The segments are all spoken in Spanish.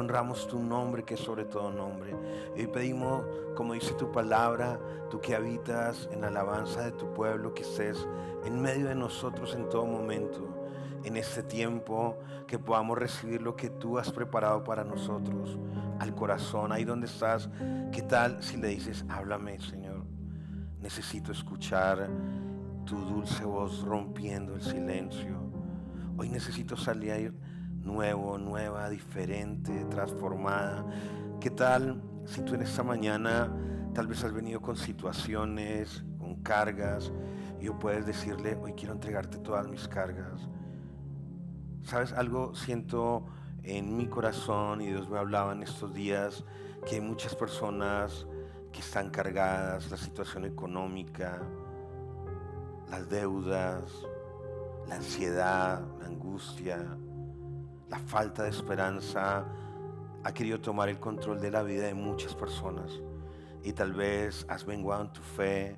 Honramos tu nombre que es sobre todo nombre. Y pedimos, como dice tu palabra, tú que habitas en la alabanza de tu pueblo, que estés en medio de nosotros en todo momento. En este tiempo que podamos recibir lo que tú has preparado para nosotros al corazón. Ahí donde estás, ¿qué tal si le dices, háblame, Señor? Necesito escuchar tu dulce voz rompiendo el silencio. Hoy necesito salir nuevo, nueva, diferente, transformada. ¿Qué tal si tú en esta mañana tal vez has venido con situaciones, con cargas, y yo puedes decirle, hoy quiero entregarte todas mis cargas? ¿Sabes algo? Siento en mi corazón, y Dios me hablaba en estos días, que hay muchas personas que están cargadas, la situación económica, las deudas, la ansiedad, la angustia, la falta de esperanza ha querido tomar el control de la vida de muchas personas. Y tal vez has menguado en tu fe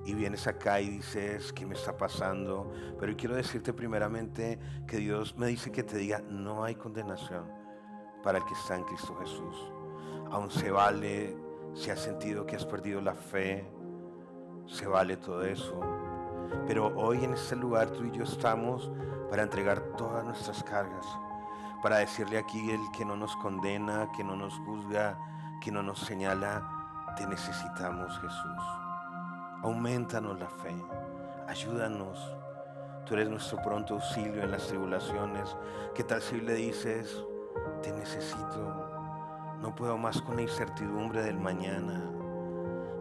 y vienes acá y dices, ¿qué me está pasando? Pero yo quiero decirte primeramente que Dios me dice que te diga, no hay condenación para el que está en Cristo Jesús. Aún se vale si has sentido que has perdido la fe, se vale todo eso. Pero hoy en este lugar tú y yo estamos para entregar todas nuestras cargas, para decirle aquí el que no nos condena, que no nos juzga, que no nos señala, te necesitamos, Jesús. Aumentanos la fe, ayúdanos. Tú eres nuestro pronto auxilio en las tribulaciones. ¿Qué tal si le dices, te necesito? No puedo más con la incertidumbre del mañana.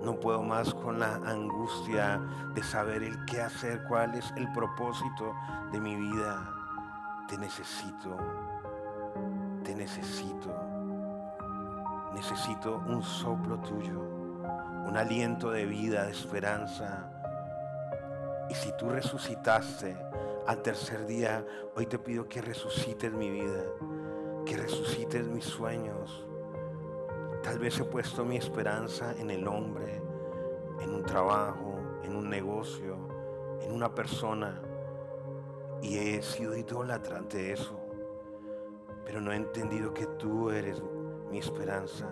No puedo más con la angustia de saber el qué hacer, cuál es el propósito de mi vida. Te necesito, te necesito. Necesito un soplo tuyo, un aliento de vida, de esperanza. Y si tú resucitaste al tercer día, hoy te pido que resucites mi vida, que resucites mis sueños. Tal vez he puesto mi esperanza en el hombre, en un trabajo, en un negocio, en una persona, y he sido idólatra ante eso. Pero no he entendido que tú eres mi esperanza,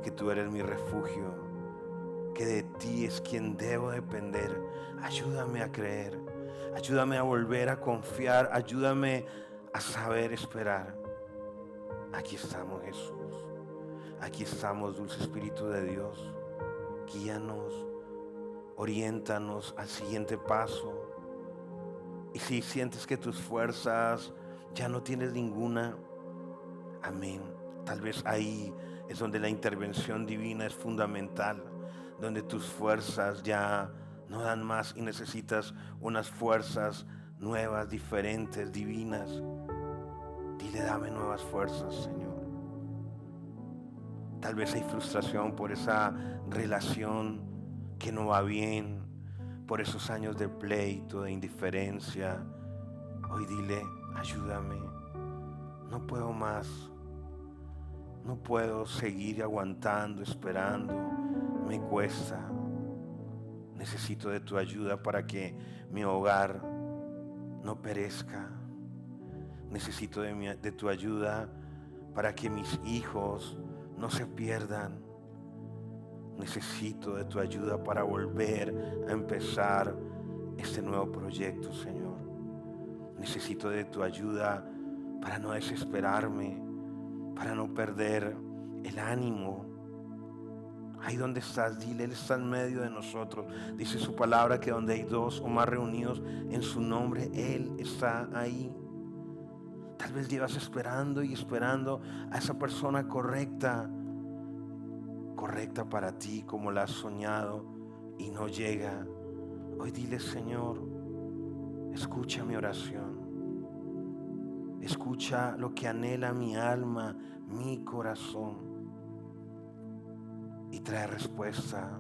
que tú eres mi refugio, que de ti es quien debo depender. Ayúdame a creer, ayúdame a volver a confiar, ayúdame a saber esperar. Aquí estamos, Jesús. Aquí estamos, dulce Espíritu de Dios. Guíanos, oriéntanos al siguiente paso. Y si sientes que tus fuerzas ya no tienes ninguna, amén. Tal vez ahí es donde la intervención divina es fundamental, donde tus fuerzas ya no dan más y necesitas unas fuerzas nuevas, diferentes, divinas. Dile, dame nuevas fuerzas, Señor. Tal vez hay frustración por esa relación que no va bien, por esos años de pleito, de indiferencia. Hoy dile, ayúdame. No puedo más. No puedo seguir aguantando, esperando. Me cuesta. Necesito de tu ayuda para que mi hogar no perezca. Necesito de tu ayuda para que mis hijos no se pierdan. Necesito de tu ayuda para volver a empezar este nuevo proyecto, Señor. Necesito de tu ayuda para no desesperarme, para no perder el ánimo. Ahí donde estás, dile, Él está en medio de nosotros. Dice su palabra que donde hay dos o más reunidos en su nombre, Él está ahí. Tal vez llevas esperando y esperando a esa persona correcta, correcta para ti como la has soñado y no llega. Hoy dile, Señor, escucha mi oración. Escucha lo que anhela mi alma, mi corazón. Y trae respuesta,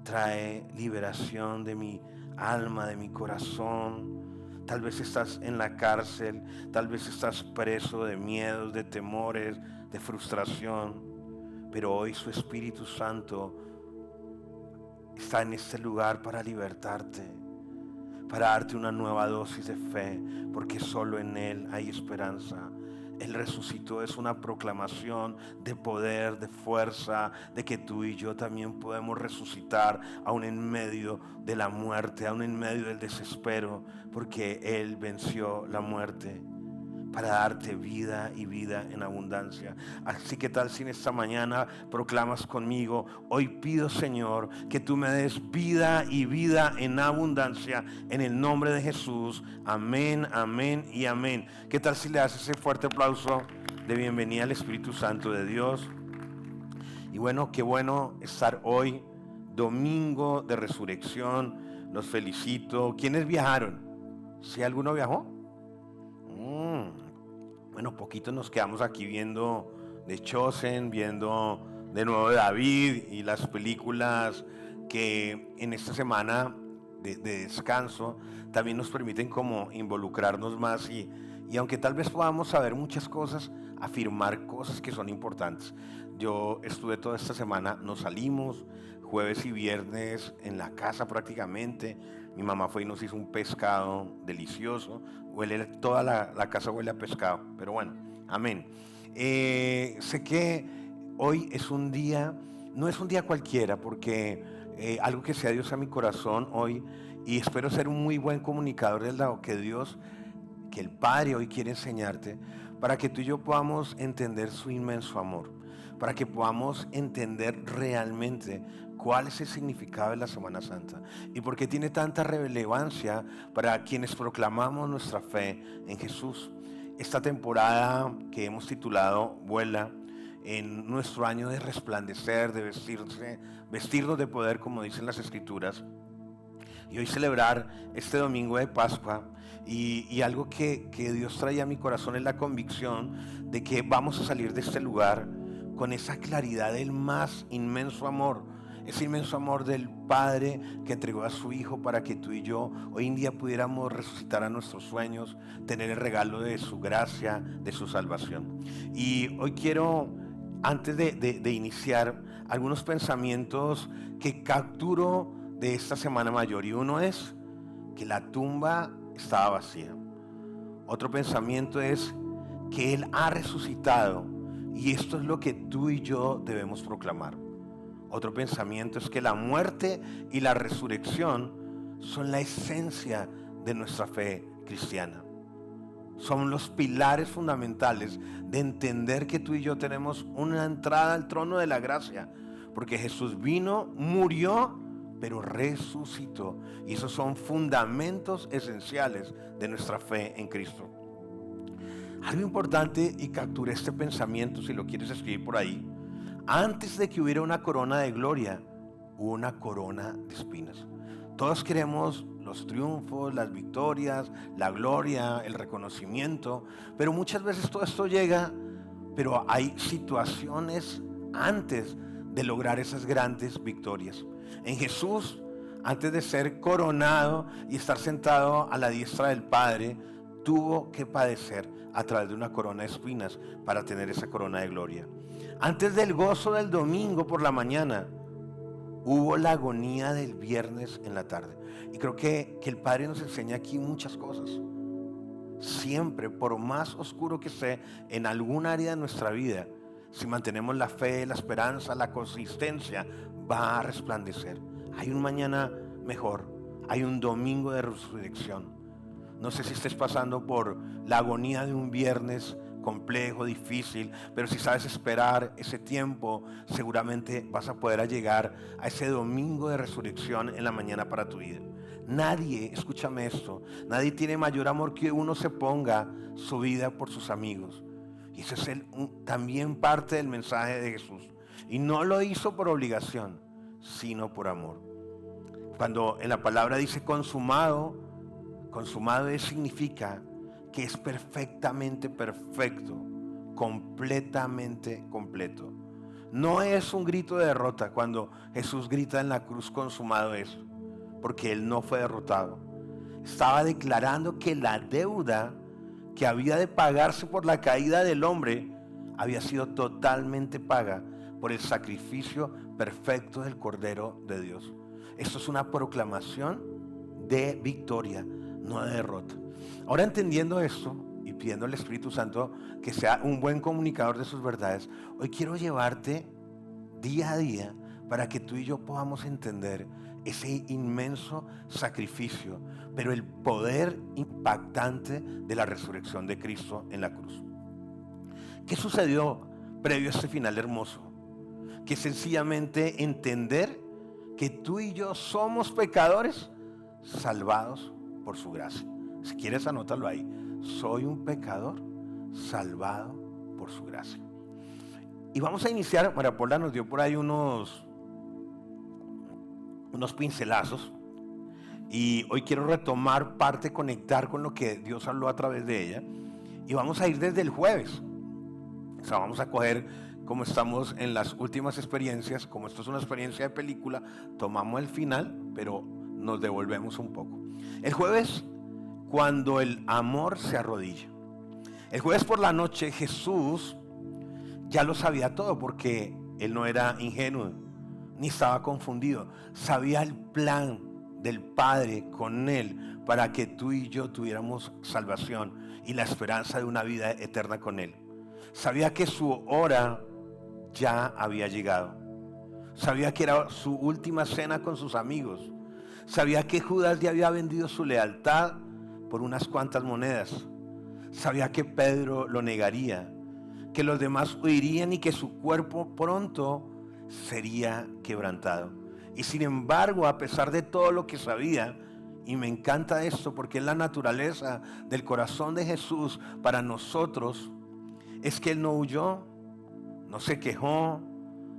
trae liberación de mi alma, de mi corazón. Tal vez estás en la cárcel, tal vez estás preso de miedos, de temores, de frustración. Pero hoy su Espíritu Santo está en este lugar para libertarte, para darte una nueva dosis de fe, porque solo en Él hay esperanza. Él resucitó, es una proclamación de poder, de fuerza, de que tú y yo también podemos resucitar aún en medio de la muerte, aún en medio del desespero, porque Él venció la muerte para darte vida y vida en abundancia. Así que tal si en esta mañana proclamas conmigo: hoy pido, Señor, que tú me des vida y vida en abundancia en el nombre de Jesús. Amén, amén y amén. ¿Qué tal si le das ese fuerte aplauso de bienvenida al Espíritu Santo de Dios? Y bueno, qué bueno estar hoy, domingo de resurrección. Los felicito. ¿Quiénes viajaron? ¿Si alguno viajó? Bueno, poquito nos quedamos aquí viendo The Chosen, viendo de nuevo David y las películas que en esta semana de descanso también nos permiten como involucrarnos más y aunque tal vez podamos saber muchas cosas, afirmar cosas que son importantes. Yo estuve toda esta semana, nos salimos jueves y viernes en la casa prácticamente. Mi mamá fue y nos hizo un pescado delicioso. Huele, toda la casa huele a pescado, pero bueno, amén. Sé que hoy es un día, no es un día cualquiera, porque algo que sea Dios a mi corazón hoy, y espero ser un muy buen comunicador del lado que Dios, que el Padre hoy quiere enseñarte, para que tú y yo podamos entender su inmenso amor, para que podamos entender realmente cuál es el significado de la Semana Santa y por qué tiene tanta relevancia para quienes proclamamos nuestra fe en Jesús. Esta temporada que hemos titulado Vuela, en nuestro año de resplandecer, de vestirnos de poder, como dicen las Escrituras, y hoy celebrar este domingo de Pascua, y algo que Dios trae a mi corazón es la convicción de que vamos a salir de este lugar con esa claridad del más inmenso amor, ese inmenso amor del Padre que entregó a su Hijo para que tú y yo hoy en día pudiéramos resucitar a nuestros sueños, tener el regalo de su gracia, de su salvación. Y hoy quiero, antes de iniciar, algunos pensamientos que capturo de esta Semana Mayor, y uno es que la tumba estaba vacía. Otro pensamiento es que Él ha resucitado, y esto es lo que tú y yo debemos proclamar. Otro pensamiento es que la muerte y la resurrección son la esencia de nuestra fe cristiana. Son los pilares fundamentales de entender que tú y yo tenemos una entrada al trono de la gracia, porque Jesús vino, murió, pero resucitó. Y esos son fundamentos esenciales de nuestra fe en Cristo. Algo importante, y capturé este pensamiento, si lo quieres escribir por ahí: antes de que hubiera una corona de gloria, hubo una corona de espinas. Todos queremos los triunfos, las victorias, la gloria, el reconocimiento, pero muchas veces todo esto llega, pero hay situaciones antes de lograr esas grandes victorias. En Jesús, antes de ser coronado y estar sentado a la diestra del Padre, tuvo que padecer a través de una corona de espinas para tener esa corona de gloria. Antes del gozo del domingo por la mañana, hubo la agonía del viernes en la tarde. Y creo que el Padre nos enseña aquí muchas cosas. Siempre, por más oscuro que sea en algún área de nuestra vida, si mantenemos la fe, la esperanza, la consistencia, va a resplandecer. Hay un mañana mejor, hay un domingo de resurrección. No sé si estés pasando por la agonía de un viernes complejo, difícil, pero si sabes esperar ese tiempo, seguramente vas a poder llegar a ese domingo de resurrección en la mañana para tu vida. Nadie, escúchame esto, nadie tiene mayor amor que uno se ponga su vida por sus amigos. Y ese es también parte del mensaje de Jesús. Y no lo hizo por obligación, sino por amor. Cuando en la palabra dice consumado, consumado significa que es perfectamente perfecto, completamente completo. No es un grito de derrota cuando Jesús grita en la cruz consumado es, porque Él no fue derrotado. Estaba declarando que la deuda que había de pagarse por la caída del hombre había sido totalmente paga por el sacrificio perfecto del Cordero de Dios. Esto es una proclamación de victoria, no de derrota. Ahora, entendiendo esto y pidiendo al Espíritu Santo que sea un buen comunicador de sus verdades, hoy quiero llevarte día a día para que tú y yo podamos entender ese inmenso sacrificio, pero el poder impactante de la resurrección de Cristo en la cruz. ¿Qué sucedió previo a este final hermoso? Que sencillamente entender que tú y yo somos pecadores salvados por su gracia. Si quieres, anótalo ahí. Soy un pecador salvado por su gracia. Y vamos a iniciar. María Paula nos dio por ahí unos pincelazos. Y hoy quiero retomar parte, conectar con lo que Dios habló a través de ella. Y vamos a ir desde el jueves. O sea, vamos a coger, como estamos en las últimas experiencias, como esto es una experiencia de película, tomamos el final, pero nos devolvemos un poco. El jueves, cuando el amor se arrodilla. El jueves por la noche Jesús ya lo sabía todo, porque Él no era ingenuo, ni estaba confundido. Sabía el plan del Padre con Él para que tú y yo tuviéramos salvación y la esperanza de una vida eterna con Él. Sabía que su hora ya había llegado. Sabía que era su última cena con sus amigos. Sabía que Judas ya había vendido su lealtad por unas cuantas monedas. Sabía que Pedro lo negaría, que los demás huirían y que su cuerpo pronto sería quebrantado. Y sin embargo, a pesar de todo lo que sabía, y me encanta esto porque es la naturaleza del corazón de Jesús para nosotros, es que Él no huyó, no se quejó,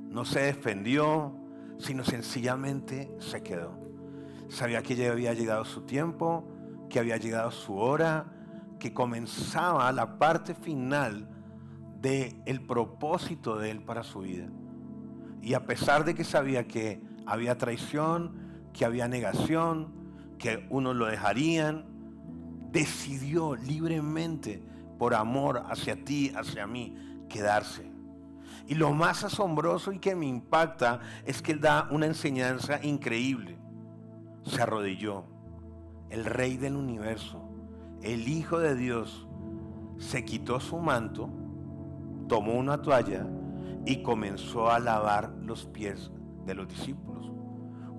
no se defendió, sino sencillamente se quedó. Sabía que ya había llegado su tiempo, que había llegado su hora, que comenzaba la parte final del propósito de Él para su vida. Y a pesar de que sabía que había traición, que había negación, que unos lo dejarían, decidió libremente, por amor hacia ti, hacia mí, quedarse. Y lo más asombroso y que me impacta es que Él da una enseñanza increíble. Se arrodilló. El Rey del universo, el Hijo de Dios, se quitó su manto, tomó una toalla y comenzó a lavar los pies de los discípulos.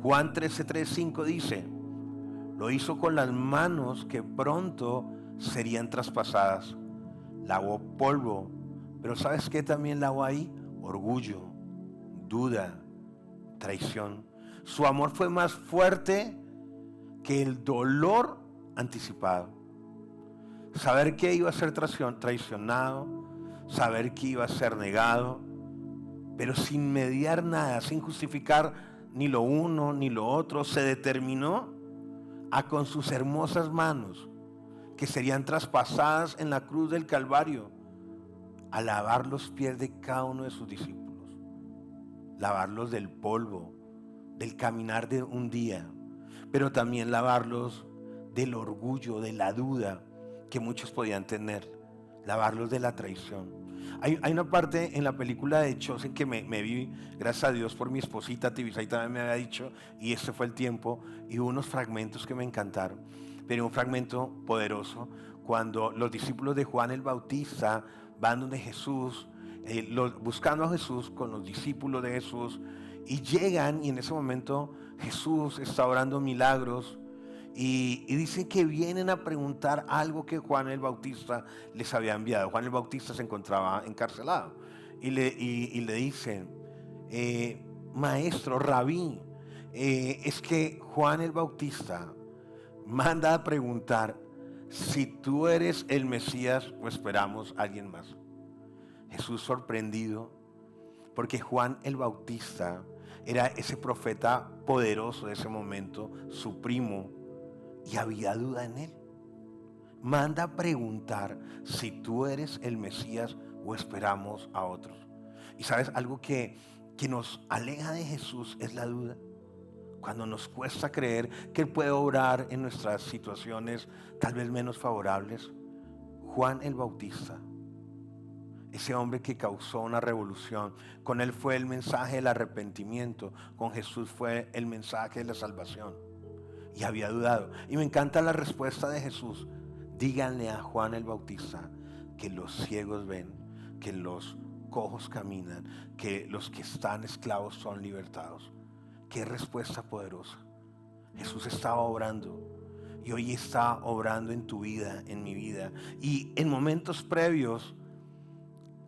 Juan 13:3-5 dice: lo hizo con las manos que pronto serían traspasadas. Lavó polvo, pero ¿sabes qué también lavó ahí? Orgullo, duda, traición. Su amor fue más fuerte que el dolor anticipado. Saber que iba a ser traicionado, saber que iba a ser negado, pero sin mediar nada, sin justificar ni lo uno ni lo otro, se determinó a con sus hermosas manos, que serían traspasadas en la cruz del Calvario, a lavar los pies de cada uno de sus discípulos, lavarlos del polvo, del caminar de un día, pero también lavarlos del orgullo, de la duda que muchos podían tener, lavarlos de la traición. Hay una parte en la película de Chosen que me vi, gracias a Dios por mi esposita Tibisay también me había dicho, y este fue el tiempo, y hubo unos fragmentos que me encantaron, pero un fragmento poderoso, cuando los discípulos de Juan el Bautista van donde Jesús, buscando a Jesús con los discípulos de Jesús, y llegan, y en ese momento Jesús está orando milagros, y dicen que vienen a preguntar algo que Juan el Bautista les había enviado. Juan el Bautista se encontraba encarcelado, y le dicen: maestro, rabí, es que Juan el Bautista manda a preguntar si tú eres el Mesías o esperamos a alguien más. Jesús sorprendido, porque Juan el Bautista era ese profeta poderoso de ese momento, su primo, y había duda en él. Manda a preguntar si tú eres el Mesías o esperamos a otros. Y sabes, algo que nos aleja de Jesús es la duda. Cuando nos cuesta creer que Él puede obrar en nuestras situaciones tal vez menos favorables. Juan el Bautista, ese hombre que causó una revolución, con él fue el mensaje del arrepentimiento, con Jesús fue el mensaje de la salvación, y había dudado. Y me encanta la respuesta de Jesús: díganle a Juan el Bautista que los ciegos ven, que los cojos caminan, que los que están esclavos son libertados. Qué respuesta poderosa. Jesús estaba obrando y hoy está obrando en tu vida, en mi vida. Y en momentos previos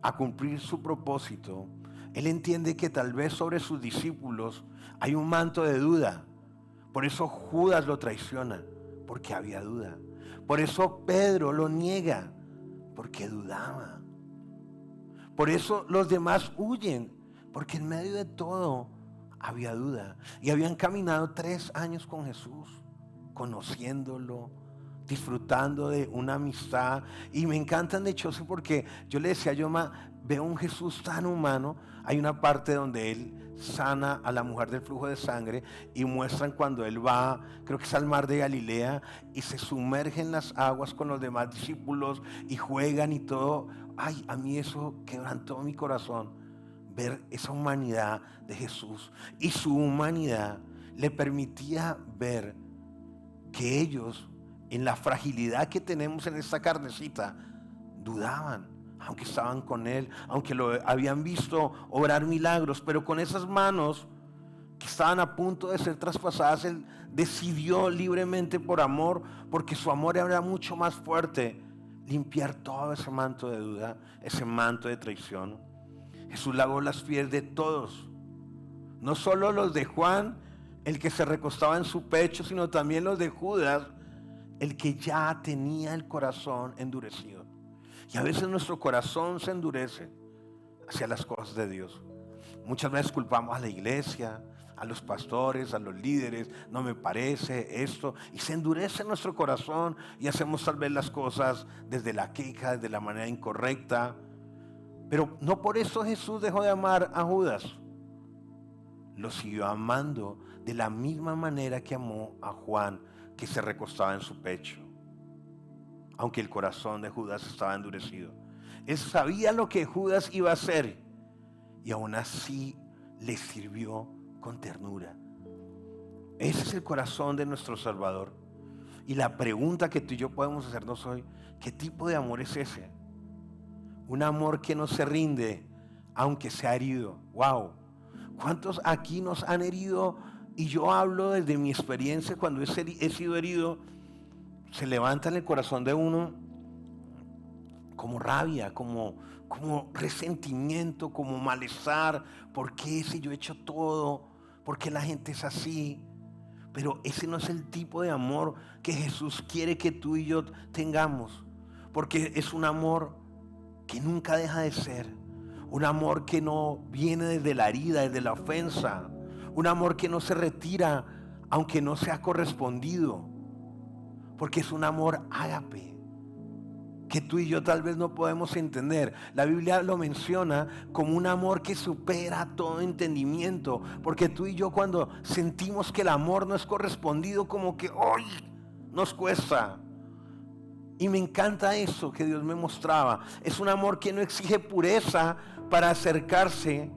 a cumplir su propósito, Él entiende que tal vez sobre sus discípulos hay un manto de duda. Por eso Judas lo traiciona, porque había duda. Por eso Pedro lo niega, porque dudaba. Por eso los demás huyen, porque en medio de todo había duda. Y habían caminado 3 años con Jesús, conociéndolo, disfrutando de una amistad. Y me encantan de hecho porque yo le decía a Yoma, veo un Jesús tan humano. Hay una parte donde Él sana a la mujer del flujo de sangre y muestran cuando Él va, creo que es al mar de Galilea, y se sumerge en las aguas con los demás discípulos y juegan y todo. Ay, a mí eso quebrantó mi corazón, ver esa humanidad de Jesús. Y su humanidad le permitía ver que ellos, en la fragilidad que tenemos en esta carnecita, dudaban. Aunque estaban con Él, aunque lo habían visto obrar milagros, pero con esas manos que estaban a punto de ser traspasadas, Él decidió libremente por amor, porque su amor era mucho más fuerte, limpiar todo ese manto de duda, ese manto de traición. Jesús lavó las pies de todos, no solo los de Juan, el que se recostaba en su pecho, sino también los de Judas, el que ya tenía el corazón endurecido. Y a veces nuestro corazón se endurece hacia las cosas de Dios. Muchas veces culpamos a la iglesia, a los pastores, a los líderes. No me parece esto. Y se endurece nuestro corazón y hacemos tal vez las cosas desde la queja, desde la manera incorrecta. Pero no por eso Jesús dejó de amar a Judas. Lo siguió amando de la misma manera que amó a Juan, que se recostaba en su pecho. Aunque el corazón de Judas estaba endurecido. Él sabía lo que Judas iba a hacer y aún así le sirvió con ternura. Ese es el corazón de nuestro Salvador. Y la pregunta que tú y yo podemos hacernos hoy, ¿qué tipo de amor es ese? Un amor que no se rinde aunque sea herido. Wow. ¿Cuántos aquí nos han herido? Y yo hablo desde mi experiencia cuando he sido herido. Se levanta en el corazón de uno como rabia, como resentimiento, como malestar. ¿Por qué si yo he hecho todo? ¿Por qué la gente es así? Pero ese no es el tipo de amor que Jesús quiere que tú y yo tengamos. Porque es un amor que nunca deja de ser. Un amor que no viene desde la herida, desde la ofensa. Un amor que no se retira aunque no sea correspondido. Porque es un amor ágape que tú y yo tal vez no podemos entender. La Biblia lo menciona como un amor que supera todo entendimiento. Porque tú y yo cuando sentimos que el amor no es correspondido, como que ¡ay! Nos cuesta. Y me encanta eso que Dios me mostraba. Es un amor que no exige pureza para acercarse,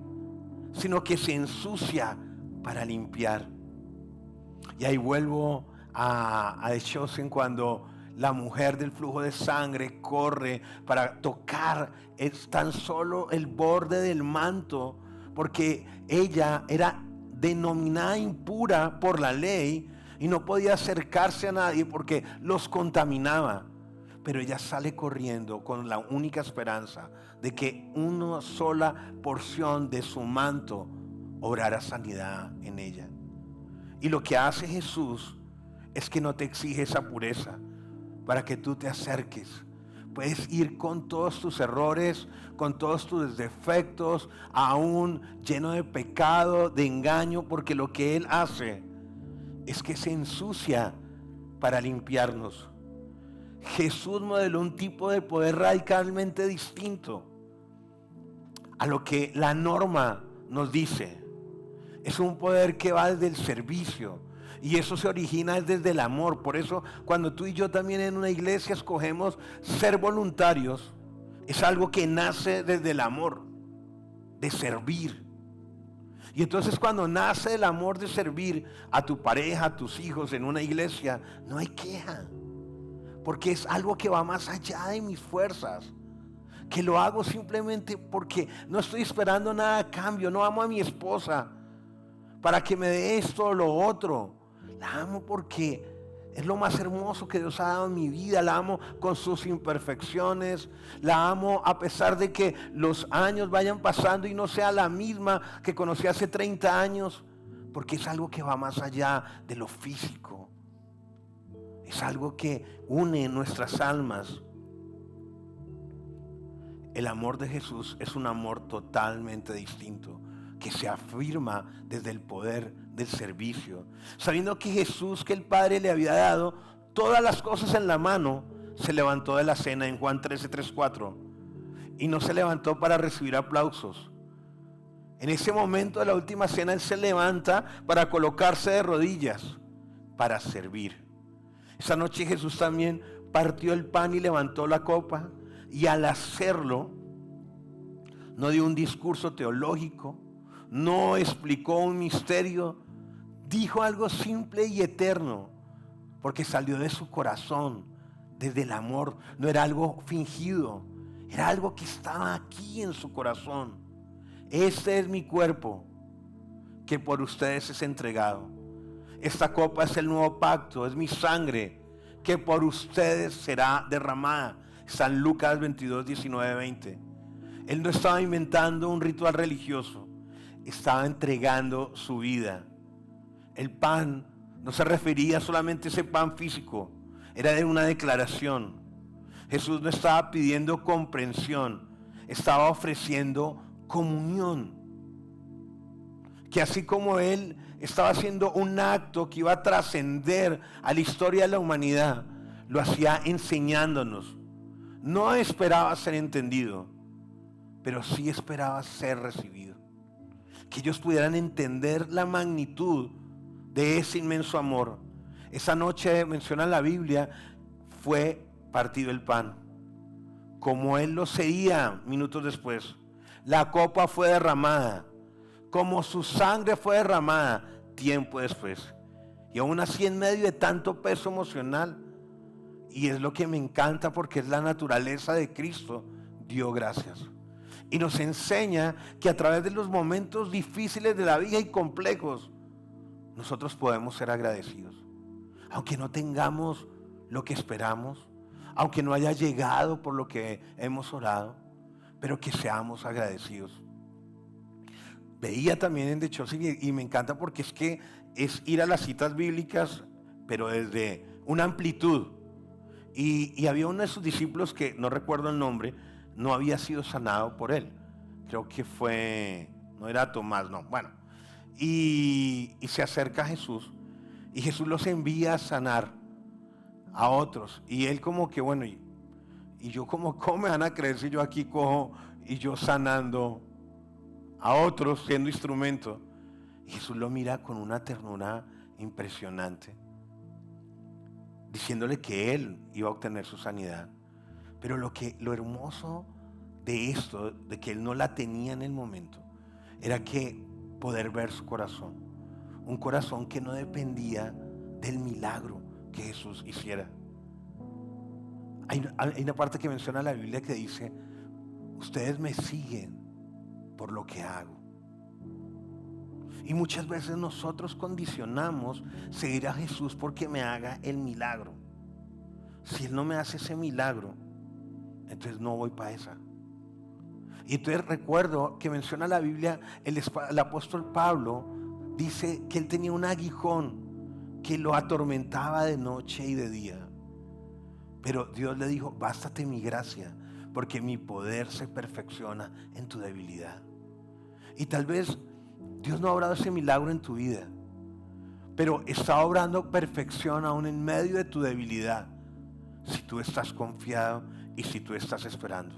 sino que se ensucia para limpiar. Y ahí vuelvo a The Chosen, cuando la mujer del flujo de sangre corre para tocar tan solo el borde del manto, porque ella era denominada impura por la ley y no podía acercarse a nadie porque los contaminaba. Pero ella sale corriendo con la única esperanza de que una sola porción de su manto obrara sanidad en ella. Y lo que hace Jesús es que no te exige esa pureza para que tú te acerques. Puedes ir con todos tus errores, con todos tus defectos, aún lleno de pecado, de engaño, porque lo que Él hace es que se ensucia para limpiarnos. Jesús modeló un tipo de poder radicalmente distinto a lo que la norma nos dice. Es un poder que va desde el servicio. Y eso se origina desde el amor. Por eso cuando tú y yo también en una iglesia escogemos ser voluntarios, es algo que nace desde el amor, de servir. Y entonces cuando nace el amor de servir a tu pareja, a tus hijos en una iglesia, no hay queja. porque es algo que va más allá de mis fuerzas, que lo hago simplemente porque no estoy esperando nada a cambio. No amo a mi esposa para que me dé esto o lo otro. La amo porque es lo más hermoso que Dios ha dado en mi vida. La amo con sus imperfecciones. La amo a pesar de que los años vayan pasando y no sea la misma que conocí hace 30 años. Porque es algo que va más allá de lo físico. Es algo que une nuestras almas. El amor de Jesús es un amor totalmente distinto, que se afirma desde el poder del servicio. Sabiendo que Jesús, que el Padre le había dado todas las cosas en la mano, se levantó de la cena en Juan 13:3-4. Y no se levantó para recibir aplausos. En ese momento de la última cena, Él se levanta para colocarse de rodillas, para servir. Esa noche Jesús también partió el pan y levantó la copa. Y al hacerlo, no dio un discurso teológico, no explicó un misterio, dijo algo simple y eterno, porque salió de su corazón, desde el amor. No era algo fingido, era algo que estaba aquí en su corazón. Este es mi cuerpo, que por ustedes es entregado. Esta copa es el nuevo pacto, es mi sangre, que por ustedes será derramada. San Lucas 22:19-20. Él no estaba inventando un ritual religioso, estaba entregando su vida. El pan no se refería solamente a ese pan físico, era de una declaración. Jesús no estaba pidiendo comprensión, estaba ofreciendo comunión. Que así como Él estaba haciendo un acto que iba a trascender a la historia de la humanidad, lo hacía enseñándonos. No esperaba ser entendido, pero sí esperaba ser recibido. Que ellos pudieran entender la magnitud de ese inmenso amor. Esa noche, menciona la Biblia, fue partido el pan. Como Él lo seguía minutos después, la copa fue derramada. Como su sangre fue derramada tiempo después. Y aún así, en medio de tanto peso emocional, y es lo que me encanta porque es la naturaleza de Cristo, dio gracias. Y nos enseña que a través de los momentos difíciles de la vida y complejos, nosotros podemos ser agradecidos. Aunque no tengamos lo que esperamos, aunque no haya llegado por lo que hemos orado, pero que seamos agradecidos. Veía también en The Chosen y me encanta porque es que es ir a las citas bíblicas, pero desde una amplitud. Y había uno de sus discípulos que no recuerdo el nombre, no había sido sanado por él. Creo que fue, no era Tomás, no, bueno. Y se acerca a Jesús y Jesús los envía a sanar a otros. Y él como que, bueno, y yo como, ¿cómo me van a creer si yo aquí cojo y yo sanando a otros siendo instrumento? Y Jesús lo mira con una ternura impresionante, diciéndole que él iba a obtener su sanidad. Pero lo hermoso de esto, de que él no la tenía en el momento, era que poder ver su corazón. Un corazón que no dependía del milagro que Jesús hiciera. Hay una parte que menciona la Biblia que dice: ustedes me siguen por lo que hago. Y muchas veces nosotros condicionamos seguir a Jesús porque me haga el milagro. Si Él no me hace ese milagro, entonces no voy para esa. Y entonces recuerdo que menciona la Biblia, el apóstol Pablo dice que él tenía un aguijón que lo atormentaba de noche y de día. Pero Dios le dijo: bástate mi gracia, porque mi poder se perfecciona en tu debilidad. Y tal vez Dios no ha obrado ese milagro en tu vida, pero está obrando perfección aún en medio de tu debilidad, si tú estás confiado y si tú estás esperando.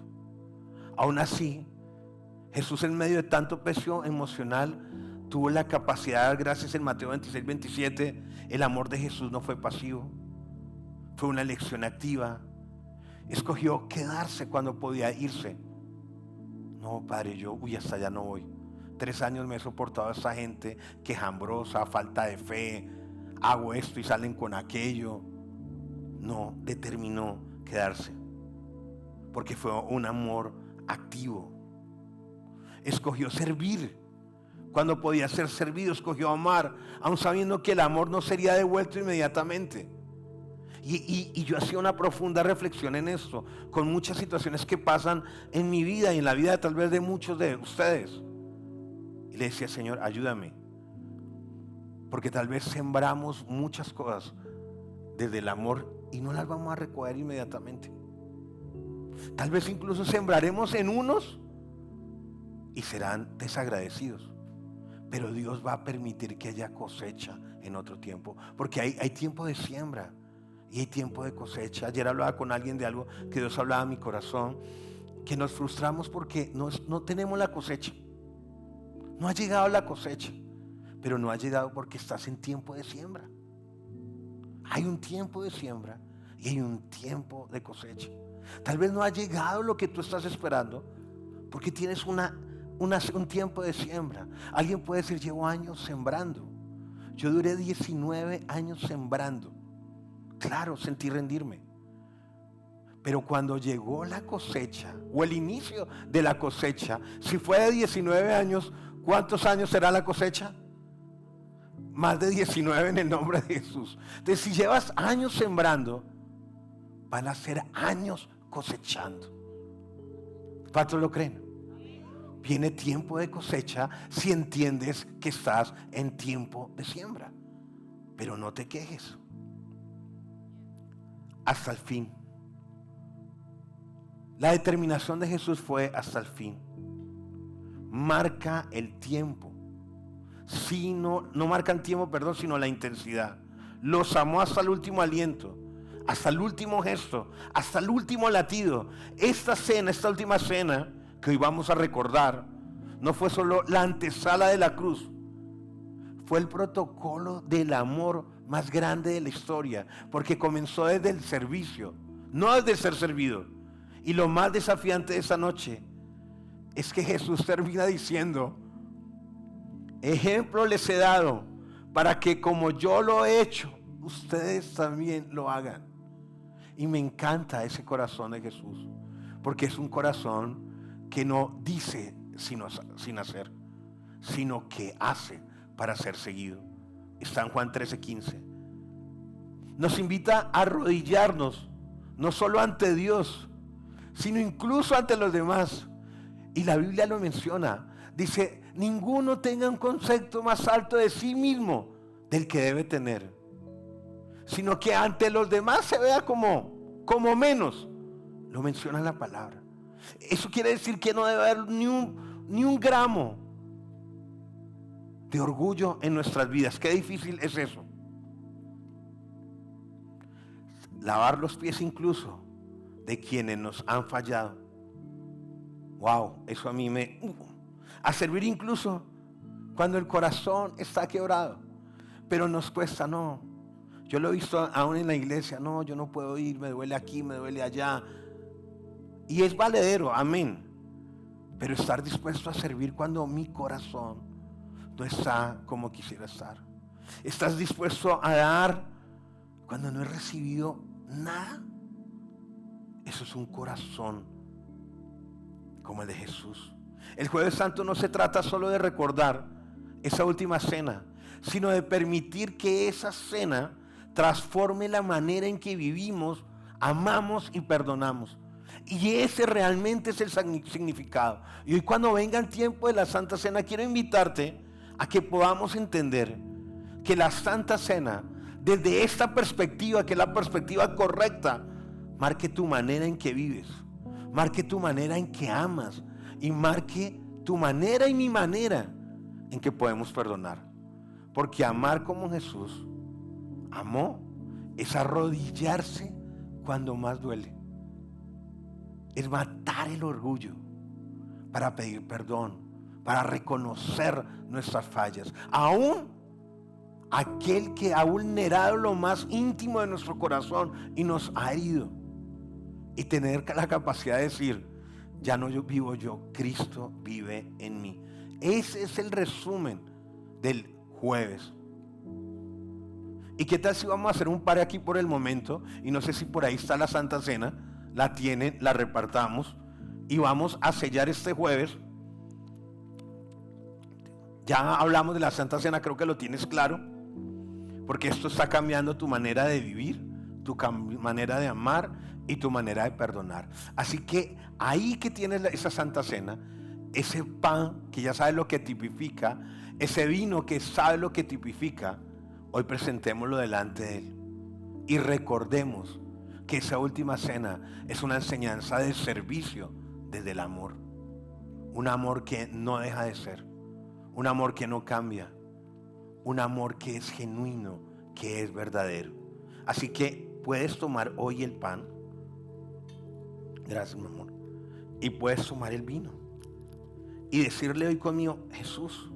Aún así, Jesús, en medio de tanto peso emocional, tuvo la capacidad, gracias en Mateo 26-27, el amor de Jesús no fue pasivo, fue una elección activa. Escogió quedarse cuando podía irse. No, Padre, yo, hasta allá no voy. 3 años me he soportado a esta gente quejambrosa, falta de fe, hago esto y salen con aquello. no determinó quedarse, porque fue un amor activo. Escogió servir cuando podía ser servido, escogió amar, aun sabiendo que el amor no sería devuelto inmediatamente. Y yo hacía una profunda reflexión en esto, con muchas situaciones que pasan en mi vida y en la vida tal vez de muchos de ustedes. Y le decía, Señor, ayúdame, porque tal vez sembramos muchas cosas desde el amor y no las vamos a recoger inmediatamente. Tal vez incluso sembraremos en unos y serán desagradecidos, pero Dios va a permitir que haya cosecha en otro tiempo, porque hay tiempo de siembra y hay tiempo de cosecha. Ayer hablaba con alguien de algo que Dios hablaba a mi corazón, que nos frustramos porque no tenemos la cosecha. No ha llegado la cosecha, pero no ha llegado porque estás en tiempo de siembra. Hay un tiempo de siembra y hay un tiempo de cosecha. Tal vez no ha llegado lo que tú estás esperando porque tienes un tiempo de siembra. Alguien puede decir, llevo años sembrando. Yo duré 19 años sembrando. Claro, sentí rendirme. Pero cuando llegó la cosecha o el inicio de la cosecha, si fue de 19 años, ¿cuántos años será la cosecha? Más de 19 en el nombre de Jesús. Entonces, si llevas años sembrando, van a ser años cosechando. ¿Cuántos lo creen? Viene tiempo de cosecha si entiendes que estás en tiempo de siembra. Pero no te quejes. Hasta el fin. La determinación de Jesús fue hasta el fin. Marca el tiempo. No marca el tiempo, sino la intensidad. Los amó hasta el último aliento, hasta el último gesto, hasta el último latido. Esta última cena que hoy vamos a recordar, no fue solo la antesala de la cruz, fue el protocolo del amor más grande de la historia, porque comenzó desde el servicio, no desde ser servido. Y lo más desafiante de esa noche es que Jesús termina diciendo, ejemplo les he dado para que como yo lo he hecho, ustedes también lo hagan. Y me encanta ese corazón de Jesús, porque es un corazón que no dice sin hacer, sino que hace para ser seguido. Está en Juan 13:15. Nos invita a arrodillarnos, no solo ante Dios, sino incluso ante los demás. Y la Biblia lo menciona. Dice, ninguno tenga un concepto más alto de sí mismo del que debe tener, sino que ante los demás se vea como menos. Lo menciona la palabra. Eso quiere decir que no debe haber ni un gramo de orgullo en nuestras vidas. Qué difícil es eso. Lavar los pies incluso de quienes nos han fallado. Wow, eso a mí a servir incluso cuando el corazón está quebrado. Pero nos cuesta, no. Yo lo he visto aún en la iglesia, no, yo no puedo ir, me duele aquí, me duele allá. Y es valedero, amén. Pero estar dispuesto a servir cuando mi corazón no está como quisiera estar. ¿Estás dispuesto a dar cuando no he recibido nada? Eso es un corazón como el de Jesús. El Jueves Santo no se trata solo de recordar esa última cena, sino de permitir que esa cena transforme la manera en que vivimos, amamos y perdonamos. Y ese realmente es el significado. Y hoy, cuando venga el tiempo de la Santa Cena, quiero invitarte a que podamos entender que la Santa Cena, desde esta perspectiva, que es la perspectiva correcta, marque tu manera en que vives, marque tu manera en que amas y marque tu manera y mi manera en que podemos perdonar. Porque amar como Jesús amó es arrodillarse cuando más duele. Es matar el orgullo para pedir perdón, para reconocer nuestras fallas. Aún aquel que ha vulnerado lo más íntimo de nuestro corazón y nos ha herido. Y tener la capacidad de decir, ya no vivo yo, Cristo vive en mí. Ese es el resumen del jueves. ¿Y qué tal si vamos a hacer un par aquí por el momento? Y no sé si por ahí está la Santa Cena, la tienen, la repartamos y vamos a sellar este jueves. Ya hablamos de la Santa Cena, creo que lo tienes claro, porque esto está cambiando tu manera de vivir, tu manera de amar y tu manera de perdonar. Así que ahí que tienes esa Santa Cena, ese pan que ya sabes lo que tipifica, ese vino que sabe lo que tipifica, hoy presentémoslo delante de Él y recordemos que esa última cena es una enseñanza de servicio desde el amor. Un amor que no deja de ser, un amor que no cambia, un amor que es genuino, que es verdadero. Así que puedes tomar hoy el pan, gracias mi amor, y puedes tomar el vino y decirle hoy conmigo: Jesús,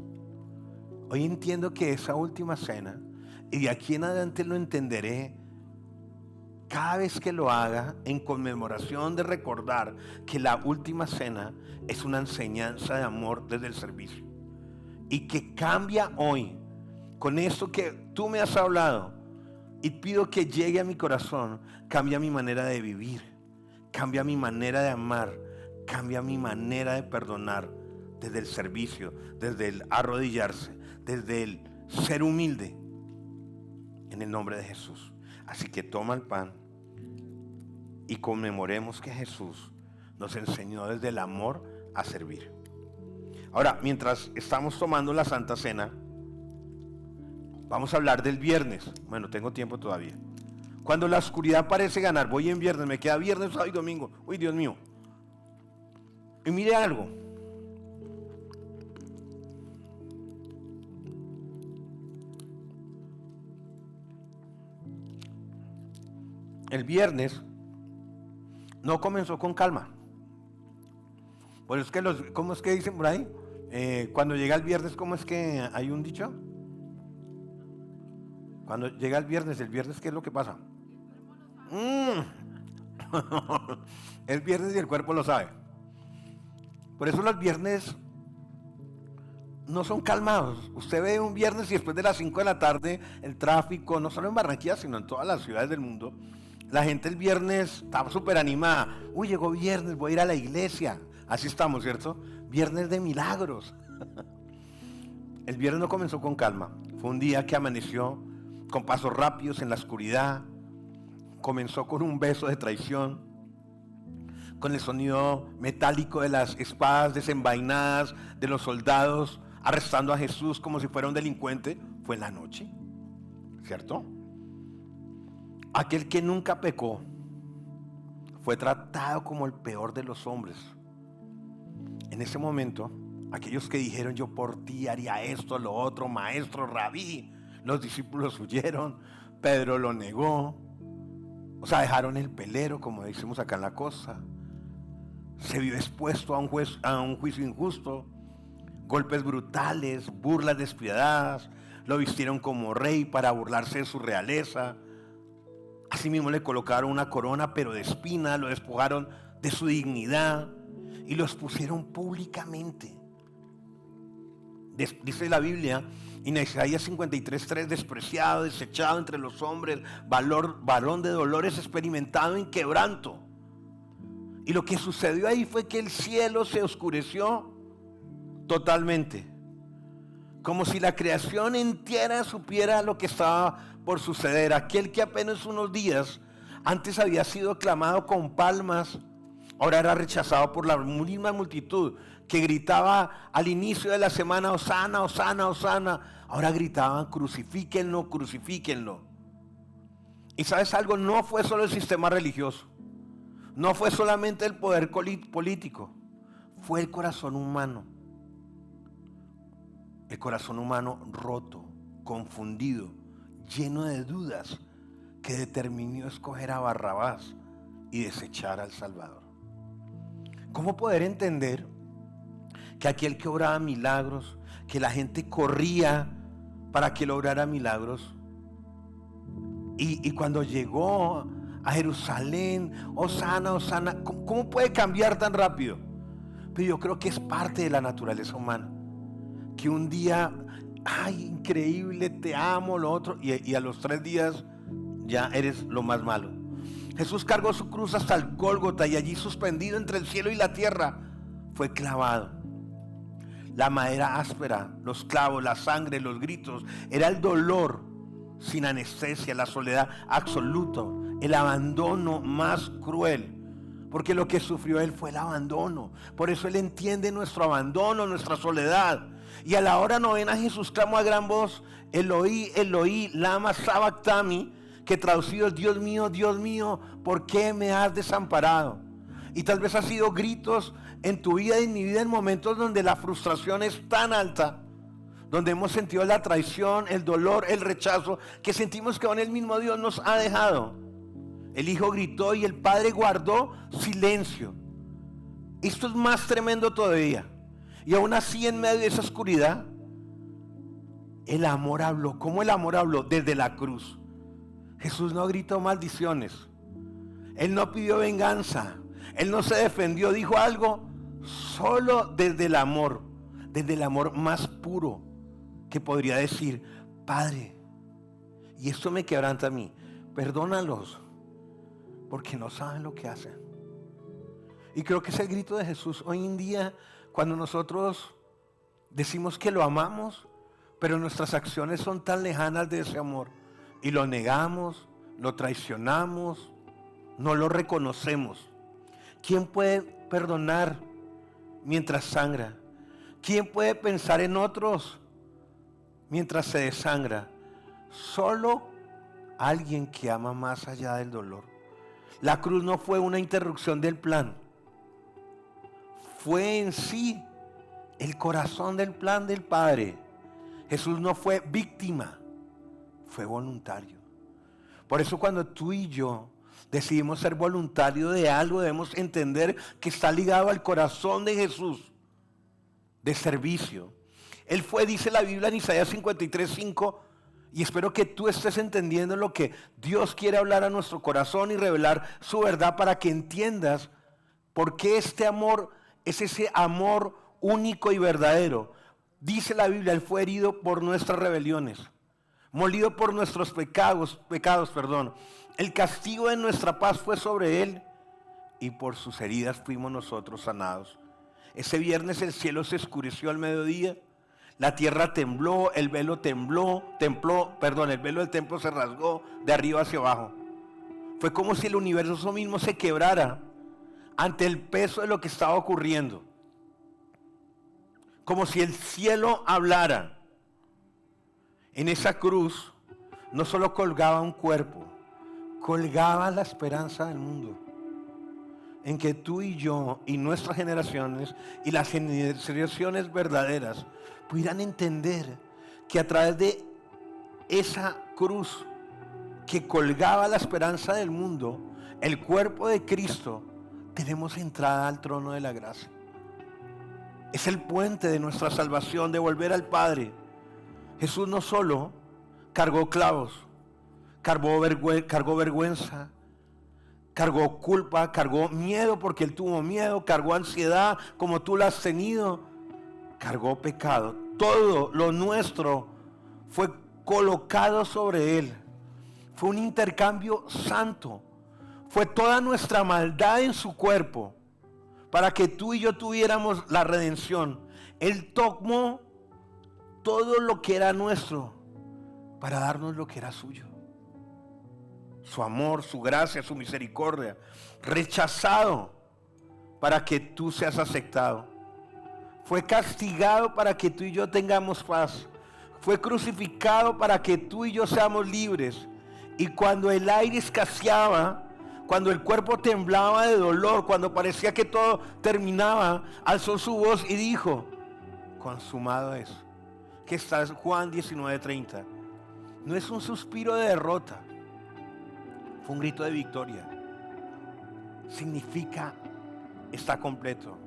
hoy entiendo que esa última cena, y de aquí en adelante lo entenderé cada vez que lo haga en conmemoración de recordar que la última cena es una enseñanza de amor desde el servicio, y que cambia hoy con esto que tú me has hablado, y pido que llegue a mi corazón. Cambia mi manera de vivir, cambia mi manera de amar, cambia mi manera de perdonar desde el servicio, desde el arrodillarse, desde el ser humilde, en el nombre de Jesús. Así que toma el pan y conmemoremos que Jesús nos enseñó desde el amor a servir. Ahora, mientras estamos tomando la Santa Cena, vamos a hablar del viernes. Bueno, tengo tiempo todavía. Cuando la oscuridad parece ganar, voy en viernes, me queda viernes, sábado y domingo. Uy, Dios mío. Y mire algo. El viernes no comenzó con calma. Por eso es que ¿cómo es que dicen por ahí? Cuando llega el viernes, ¿cómo es que hay un dicho? Cuando llega el viernes, ¿qué es lo que pasa? El viernes y el cuerpo lo sabe. Por eso los viernes no son calmados. Usted ve un viernes y después de las 5 de la tarde, el tráfico, no solo en Barranquilla, sino en todas las ciudades del mundo, la gente el viernes está súper animada. Uy, llegó viernes, voy a ir a la iglesia. Así estamos, ¿cierto? Viernes de milagros. El viernes no comenzó con calma. Fue un día que amaneció con pasos rápidos en la oscuridad. Comenzó con un beso de traición, con el sonido metálico de las espadas desenvainadas de los soldados arrestando a Jesús como si fuera un delincuente. Fue en la noche, ¿cierto? Aquel que nunca pecó fue tratado como el peor de los hombres. En ese momento, aquellos que dijeron: yo por ti haría esto, lo otro, maestro, rabí, los discípulos huyeron, Pedro lo negó, o sea, dejaron el pelero, como decimos acá en la costa. Se vio expuesto a un juicio injusto, golpes brutales, burlas despiadadas, lo vistieron como rey para burlarse de su realeza. Asimismo le colocaron una corona pero de espina, lo despojaron de su dignidad y lo expusieron públicamente. Dice la Biblia en Isaías 53:3: despreciado, desechado entre los hombres, varón de dolores, experimentado en quebranto. Y lo que sucedió ahí fue que el cielo se oscureció totalmente, como si la creación entera supiera lo que estaba por suceder. Aquel que apenas unos días antes había sido aclamado con palmas, ahora era rechazado por la misma multitud que gritaba al inicio de la semana: Hosana, Hosana, Hosana. Ahora gritaban: crucifíquenlo, crucifíquenlo. Y sabes algo, no fue solo el sistema religioso, no fue solamente el poder político, fue el corazón humano. El corazón humano roto, confundido, lleno de dudas, que determinó escoger a Barrabás y desechar al Salvador. ¿Cómo poder entender que aquel que obraba milagros, que la gente corría para que lograra milagros, y cuando llegó a Jerusalén, Hosana, Hosana, ¿cómo puede cambiar tan rápido? Pero yo creo que es parte de la naturaleza humana, que un día ay, increíble, te amo, lo otro, y a los 3 días ya eres lo más malo. Jesús cargó su cruz hasta el Gólgota y allí, suspendido entre el cielo y la tierra, fue clavado. La madera áspera, los clavos, la sangre, los gritos, era el dolor sin anestesia, la soledad absoluta, el abandono más cruel. Porque lo que sufrió él fue el abandono. Por eso él entiende nuestro abandono, nuestra soledad. Y a la hora novena Jesús clamó a gran voz: Eloí, Eloí, lama sabactami, que traducido es: Dios mío, ¿por qué me has desamparado? Y tal vez ha sido gritos en tu vida y en mi vida en momentos donde la frustración es tan alta, donde hemos sentido la traición, el dolor, el rechazo, que sentimos que aún el mismo Dios nos ha dejado. El Hijo gritó y el Padre guardó silencio. Esto es más tremendo todavía. Y aún así, en medio de esa oscuridad, el amor habló. ¿Cómo el amor habló? Desde la cruz. Jesús no gritó maldiciones. Él no pidió venganza. Él no se defendió. Dijo algo solo desde el amor más puro que podría decir: Padre, y esto me quebranta a mí, perdónalos, porque no saben lo que hacen. Y creo que es el grito de Jesús hoy en día, cuando nosotros decimos que lo amamos, pero nuestras acciones son tan lejanas de ese amor, y lo negamos, lo traicionamos, no lo reconocemos. ¿Quién puede perdonar mientras sangra? ¿Quién puede pensar en otros mientras se desangra? Solo alguien que ama más allá del dolor. La cruz no fue una interrupción del plan, fue en sí el corazón del plan del Padre. Jesús no fue víctima, fue voluntario. Por eso cuando tú y yo decidimos ser voluntarios de algo, debemos entender que está ligado al corazón de Jesús, de servicio. Él fue, dice la Biblia en Isaías 53:5, y espero que tú estés entendiendo lo que Dios quiere hablar a nuestro corazón y revelar su verdad para que entiendas por qué este amor es ese amor único y verdadero. Dice la Biblia: Él fue herido por nuestras rebeliones, molido por nuestros pecados. El castigo de nuestra paz fue sobre Él, y por sus heridas fuimos nosotros sanados. Ese viernes el cielo se oscureció al mediodía. La tierra tembló, el velo el velo del templo se rasgó de arriba hacia abajo. Fue como si el universo mismo se quebrara ante el peso de lo que estaba ocurriendo. Como si el cielo hablara. En esa cruz no solo colgaba un cuerpo, colgaba la esperanza del mundo, en que tú y yo y nuestras generaciones y las generaciones verdaderas pudieran entender que a través de esa cruz que colgaba la esperanza del mundo, el cuerpo de Cristo, tenemos entrada al trono de la gracia. Es el puente de nuestra salvación, de volver al Padre. Jesús no solo cargó clavos, cargó vergüenza, cargó culpa, cargó miedo porque Él tuvo miedo, cargó ansiedad como tú la has tenido, cargó pecado. Todo lo nuestro fue colocado sobre Él. Fue un intercambio santo. Fue toda nuestra maldad en su cuerpo para que tú y yo tuviéramos la redención. Él tomó todo lo que era nuestro para darnos lo que era suyo. Su amor, su gracia, su misericordia. Rechazado para que tú seas aceptado. Fue castigado para que tú y yo tengamos paz. Fue crucificado para que tú y yo seamos libres. Y cuando el aire escaseaba, cuando el cuerpo temblaba de dolor, cuando parecía que todo terminaba, alzó su voz y dijo: consumado es. Que está en Juan 19:30. No es un suspiro de derrota, fue un grito de victoria. Significa: está completo.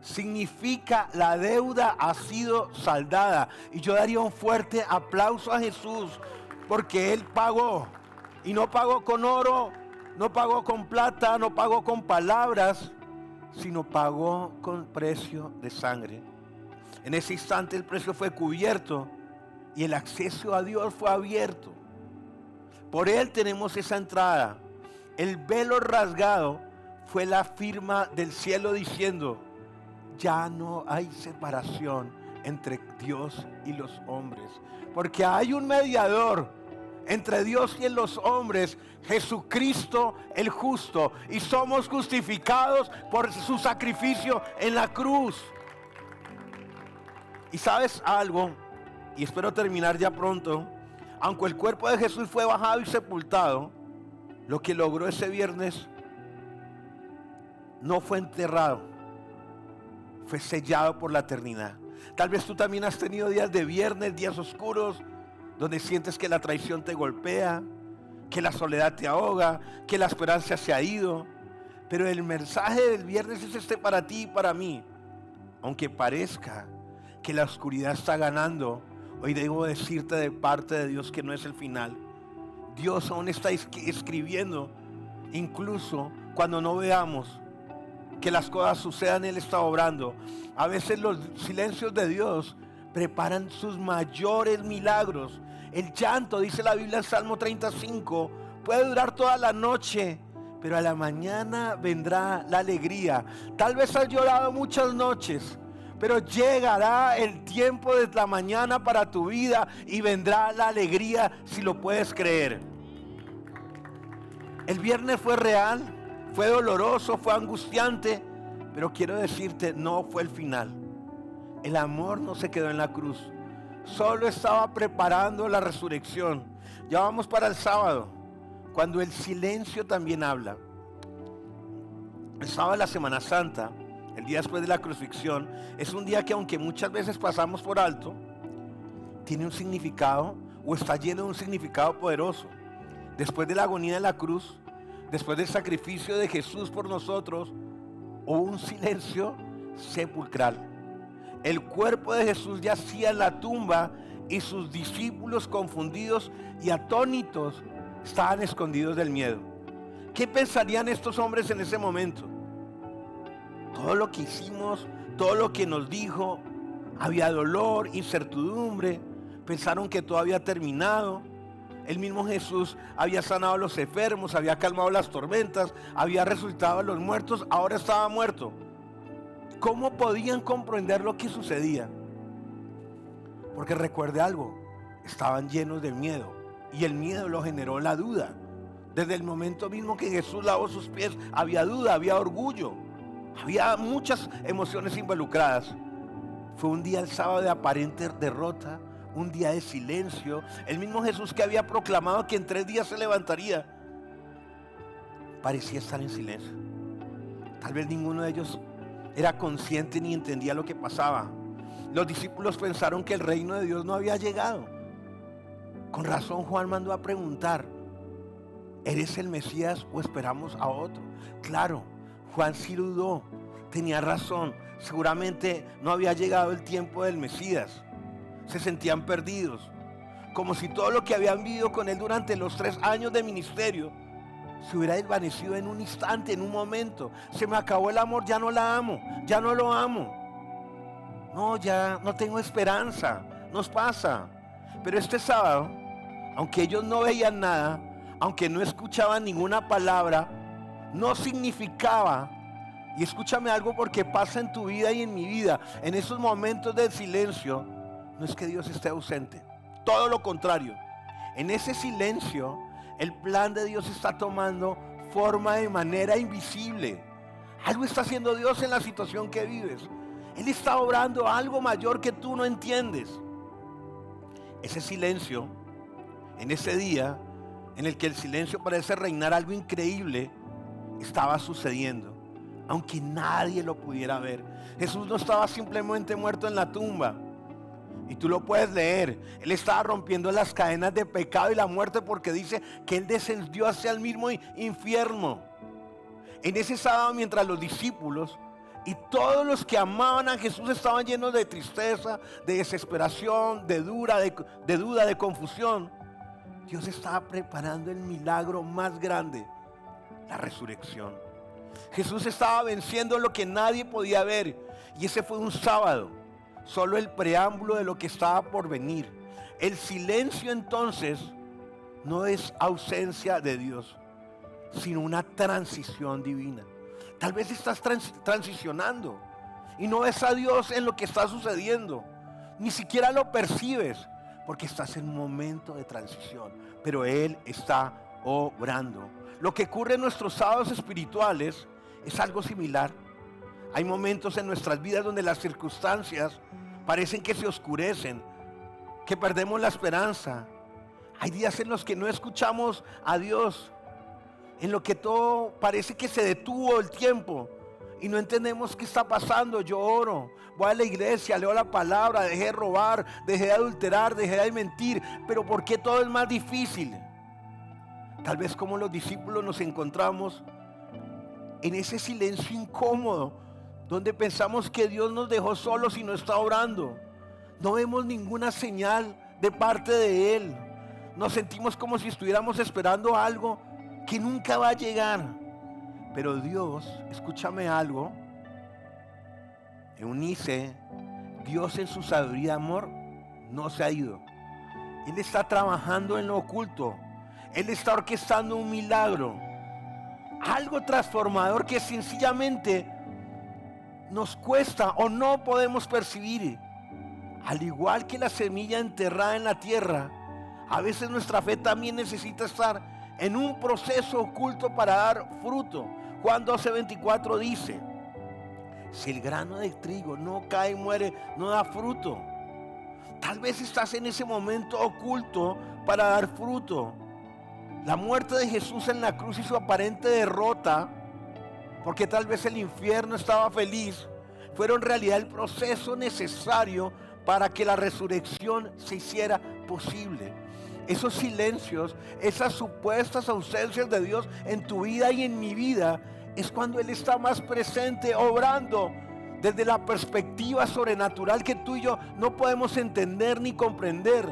Significa: la deuda ha sido saldada. Y yo daría un fuerte aplauso a Jesús, porque Él pagó. Y no pagó con oro, no pagó con plata, no pagó con palabras, sino pagó con precio de sangre. En ese instante el precio fue cubierto y el acceso a Dios fue abierto. Por Él tenemos esa entrada. El velo rasgado fue la firma del cielo diciendo: ya no hay separación entre Dios y los hombres, porque hay un mediador entre Dios y los hombres, Jesucristo el justo, y somos justificados por su sacrificio en la cruz. Y sabes algo, y espero terminar ya pronto, aunque el cuerpo de Jesús fue bajado y sepultado, lo que logró ese viernes no fue enterrado, fue sellado por la eternidad. Tal vez tú también has tenido días de viernes, días oscuros, donde sientes que la traición te golpea, que la soledad te ahoga, que la esperanza se ha ido. Pero el mensaje del viernes es este para ti y para mí. Aunque parezca que la oscuridad está ganando, hoy debo decirte de parte de Dios que no es el final. Dios aún está escribiendo, incluso cuando no veamos que las cosas sucedan, Él está obrando. A veces los silencios de Dios preparan sus mayores milagros. El llanto, dice la Biblia en Salmo 35, puede durar toda la noche, pero a la mañana vendrá la alegría. Tal vez has llorado muchas noches, pero llegará el tiempo de la mañana para tu vida y vendrá la alegría, si lo puedes creer. El viernes fue real, fue doloroso, fue angustiante, pero quiero decirte, no fue el final. El amor no se quedó en la cruz, solo estaba preparando la resurrección. Ya vamos para el sábado, cuando el silencio también habla. El sábado de la Semana Santa, el día después de la crucifixión, es un día que, aunque muchas veces pasamos por alto, tiene un significado, o está lleno de un significado poderoso. Después de la agonía de la cruz, después del sacrificio de Jesús por nosotros, hubo un silencio sepulcral. El cuerpo de Jesús yacía en la tumba y sus discípulos, confundidos y atónitos, estaban escondidos del miedo. ¿Qué pensarían estos hombres en ese momento? Todo lo que hicimos, todo lo que nos dijo, había dolor, incertidumbre, pensaron que todo había terminado. El mismo Jesús había sanado a los enfermos, había calmado las tormentas, había resucitado a los muertos, ahora estaba muerto. ¿Cómo podían comprender lo que sucedía? Porque recuerde algo, estaban llenos de miedo, y el miedo lo generó la duda. Desde el momento mismo que Jesús lavó sus pies, había duda, había orgullo, había muchas emociones involucradas. Fue un día, el sábado, de aparente derrota, un día de silencio. El mismo Jesús que había proclamado que en 3 días se levantaría, parecía estar en silencio. Tal vez ninguno de ellos era consciente ni entendía lo que pasaba. Los discípulos pensaron que el reino de Dios no había llegado. Con razón Juan mandó a preguntar: ¿eres el Mesías o esperamos a otro? Claro, Juan sí dudó, tenía razón. Seguramente no había llegado el tiempo del Mesías. Se sentían perdidos, como si todo lo que habían vivido con él durante los 3 años de ministerio se hubiera desvanecido en un instante, en un momento. Se me acabó el amor, ya no la amo, ya no lo amo. No, ya no tengo esperanza, nos pasa. Pero este sábado, aunque ellos no veían nada, aunque no escuchaban ninguna palabra, no significaba, y escúchame algo porque pasa en tu vida y en mi vida, en esos momentos de silencio, no es que Dios esté ausente, todo lo contrario. En ese silencio, el plan de Dios está tomando forma de manera invisible. Algo está haciendo Dios en la situación que vives. Él está obrando algo mayor que tú no entiendes. Ese silencio, en ese día en el que el silencio parece reinar algo increíble, estaba sucediendo, aunque nadie lo pudiera ver. Jesús no estaba simplemente muerto en la tumba. Y tú lo puedes leer. Él estaba rompiendo las cadenas de pecado y la muerte, porque dice que Él descendió hacia el mismo infierno. En ese sábado, mientras los discípulos y todos los que amaban a Jesús estaban llenos de tristeza, de desesperación, de duda, de confusión, Dios estaba preparando el milagro más grande, la resurrección. Jesús estaba venciendo lo que nadie podía ver, y ese fue un sábado, solo el preámbulo de lo que estaba por venir. El silencio entonces no es ausencia de Dios, sino una transición divina. Tal vez estás transicionando y no ves a Dios en lo que está sucediendo. Ni siquiera lo percibes porque estás en un momento de transición. Pero Él está obrando. Lo que ocurre en nuestros sábados espirituales es algo similar. Hay momentos en nuestras vidas donde las circunstancias parecen que se oscurecen, que perdemos la esperanza. Hay días en los que no escuchamos a Dios, en lo que todo parece que se detuvo el tiempo y no entendemos qué está pasando. Yo oro, voy a la iglesia, leo la palabra, dejé de robar, dejé de adulterar, dejé de mentir, pero ¿por qué todo es más difícil? Tal vez como los discípulos nos encontramos en ese silencio incómodo, donde pensamos que Dios nos dejó solos y no está obrando. No vemos ninguna señal de parte de Él. Nos sentimos como si estuviéramos esperando algo que nunca va a llegar. Pero Dios, escúchame algo, Eunice, Dios en su sabiduría y amor no se ha ido. Él está trabajando en lo oculto. Él está orquestando un milagro, algo transformador que sencillamente nos cuesta o no podemos percibir. Al igual que la semilla enterrada en la tierra, a veces nuestra fe también necesita estar en un proceso oculto para dar fruto. Juan 12:24 dice: si el grano de trigo no cae y muere, no da fruto. Tal vez estás en ese momento oculto para dar fruto. La muerte de Jesús en la cruz y su aparente derrota, porque tal vez el infierno estaba feliz, fueron en realidad el proceso necesario para que la resurrección se hiciera posible. Esos silencios, esas supuestas ausencias de Dios en tu vida y en mi vida, es cuando Él está más presente, obrando desde la perspectiva sobrenatural que tú y yo no podemos entender ni comprender.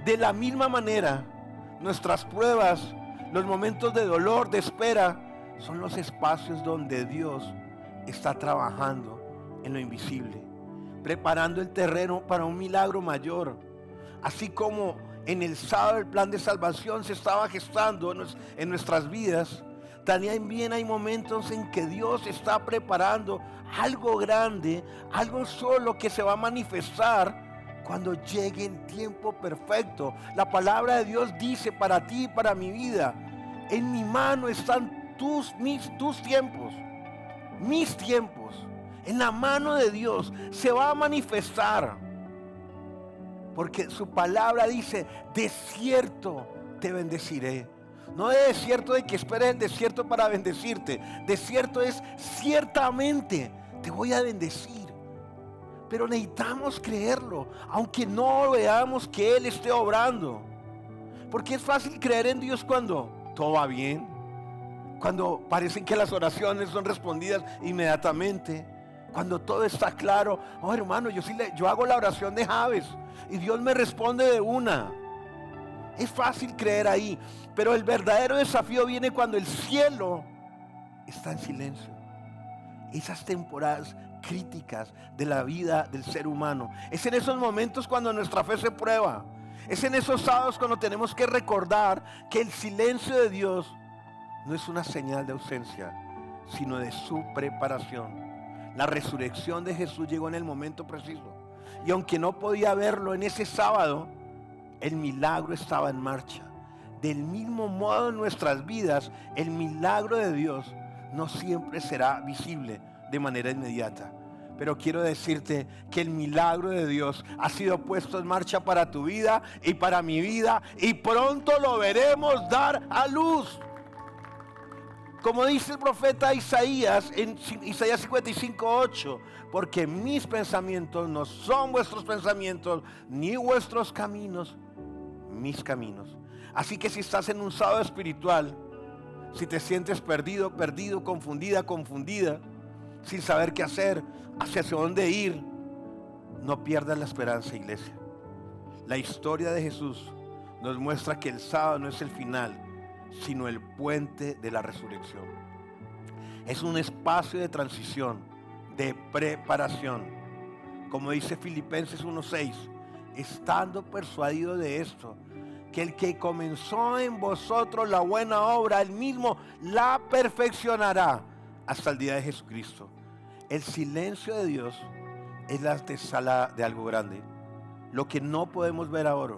De la misma manera, nuestras pruebas, los momentos de dolor, de espera, son los espacios donde Dios está trabajando en lo invisible, preparando el terreno para un milagro mayor. Así como en el sábado el plan de salvación se estaba gestando en nuestras vidas, también hay momentos en que Dios está preparando algo grande, algo solo que se va a manifestar cuando llegue el tiempo perfecto. La palabra de Dios dice para ti y para mi vida: en mi mano están tus tiempos, mis tiempos. En la mano de Dios se va a manifestar, porque su palabra dice: de cierto te bendeciré. No de desierto de que esperes el desierto para bendecirte. Desierto es ciertamente te voy a bendecir. Pero necesitamos creerlo, aunque no veamos que Él esté obrando. Porque es fácil creer en Dios cuando todo va bien, cuando parecen que las oraciones son respondidas inmediatamente, cuando todo está claro. Oh, hermano, yo hago la oración de Jabes y Dios me responde de una. Es fácil creer ahí, pero el verdadero desafío viene cuando el cielo está en silencio. Esas temporadas críticas de la vida del ser humano. Es en esos momentos cuando nuestra fe se prueba. Es en esos sábados cuando tenemos que recordar que el silencio de Dios no es una señal de ausencia, sino de su preparación. La resurrección de Jesús llegó en el momento preciso. Y aunque no podía verlo en ese sábado, el milagro estaba en marcha. Del mismo modo en nuestras vidas, el milagro de Dios no siempre será visible de manera inmediata. Pero quiero decirte que el milagro de Dios ha sido puesto en marcha para tu vida y para mi vida, y pronto lo veremos dar a luz. Como dice el profeta Isaías en Isaías 55:8, porque mis pensamientos no son vuestros pensamientos, ni vuestros caminos mis caminos. Así que si estás en un sábado espiritual, si te sientes perdido, confundida, sin saber qué hacer, hacia dónde ir, no pierdas la esperanza, iglesia. La historia de Jesús nos muestra que el sábado no es el final, sino el puente de la resurrección. Es un espacio de transición, de preparación. Como dice Filipenses 1:6, estando persuadido de esto, que el que comenzó en vosotros la buena obra, él mismo la perfeccionará hasta el día de Jesucristo. El silencio de Dios es la antesala de algo grande, lo que no podemos ver ahora,